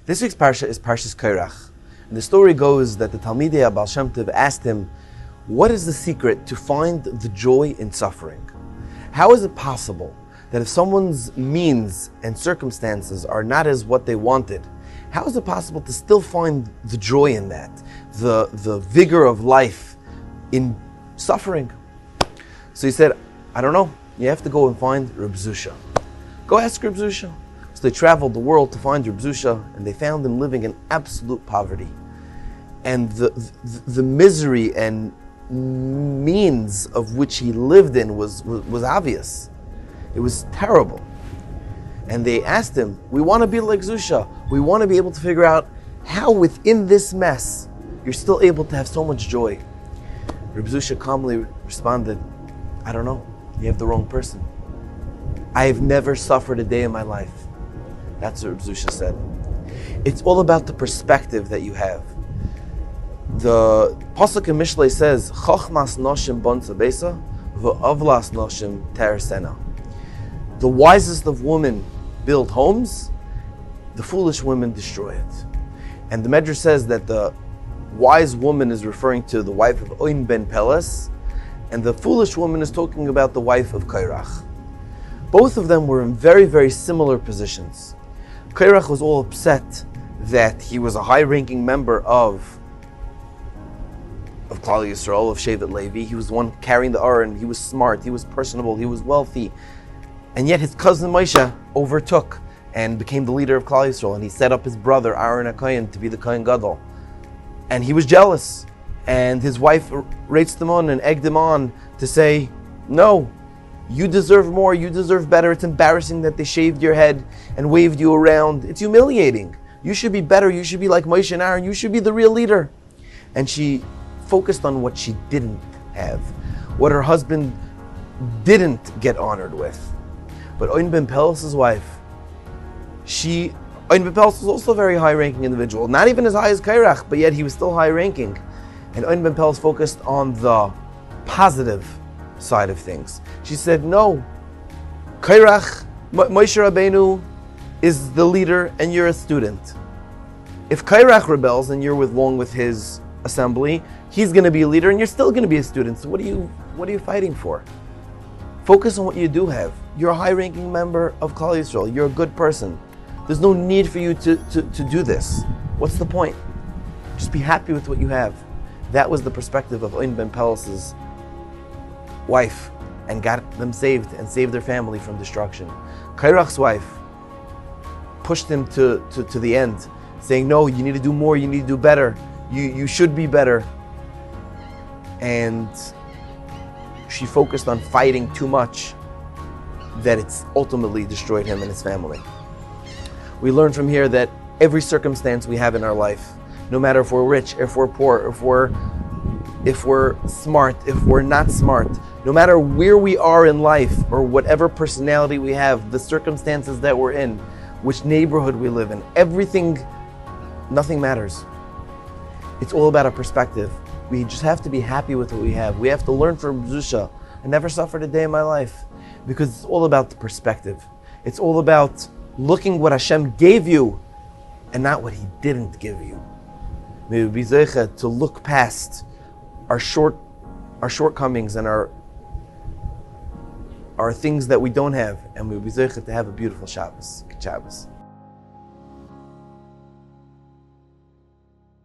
This week's Parsha is Parshas Korach. And the story goes that the Talmidei Baal Shem Tov asked him, what is the secret to find the joy in suffering? How is it possible that if someone's means and circumstances are not as what they wanted, how is it possible to still find the joy in that, the vigor of life in suffering? So he said, I don't know, you have to go and find Reb Zusha. Go ask Reb Zusha. So they traveled the world to find Reb Zusha, and they found him living in absolute poverty. And the misery and means of which he lived in was obvious. It was terrible. And they asked him, we want to be like Zusha. We want to be able to figure out how within this mess you're still able to have so much joy. Reb Zusha calmly responded, I don't know, you have the wrong person. I have never suffered a day in my life. That's what Reb Zusha said. It's all about the perspective that you have. The Pasuk in Mishlei says, Chochmas noshim bon tzabesa, v'avlas noshim teresena. The wisest of women build homes, the foolish women destroy it. And the Medrash says that the wise woman is referring to the wife of Oin ben Peles, and the foolish woman is talking about the wife of Korach. Both of them were in very, very similar positions. Korach was all upset that he was a high-ranking member of Klal Yisrael, of Shevet Levi. He was the one carrying the Aron. He was smart, he was personable, he was wealthy. And yet his cousin Moshe overtook and became the leader of Klal Yisrael, and he set up his brother Aaron HaKohen to be the Kohen Gadol. And he was jealous. And his wife raised him on and egged him on to say, no, you deserve more, you deserve better. It's embarrassing that they shaved your head and waved you around. It's humiliating. You should be better. You should be like Moshe and Aaron. You should be the real leader. And she focused on what she didn't have, what her husband didn't get honored with. But Oin ben Peles' wife, Oin ben Peles was also a very high-ranking individual, not even as high as Korach, but yet he was still high-ranking. And Oin ben Peles focused on the positive side of things. She said, no, Korach, Moshe Rabbeinu is the leader and you're a student. If Korach rebels and you're along with his assembly, he's going to be a leader and you're still going to be a student. So what are you fighting for? Focus on what you do have. You're a high-ranking member of Klal Yisrael. You're a good person. There's no need for you to do this. What's the point? Just be happy with what you have. That was the perspective of Oin ben Peles' wife, and got them saved and saved their family from destruction. Korach's wife pushed him to the end, saying, no, you need to do more, you need to do better, you should be better. And she focused on fighting too much that it's ultimately destroyed him and his family. We learn from here that every circumstance we have in our life, no matter if we're rich, if we're poor, if we're smart, if we're not smart, no matter where we are in life or whatever personality we have, the circumstances that we're in, which neighborhood we live in, nothing matters. It's all about our perspective. We just have to be happy with what we have. We have to learn from Zusha. I never suffered a day in my life, because it's all about the perspective. It's all about looking what Hashem gave you and not what He didn't give you. May we be zeicha to look past our shortcomings and our things that we don't have, and may we be zeicha to have a beautiful Shabbos. Good Shabbos.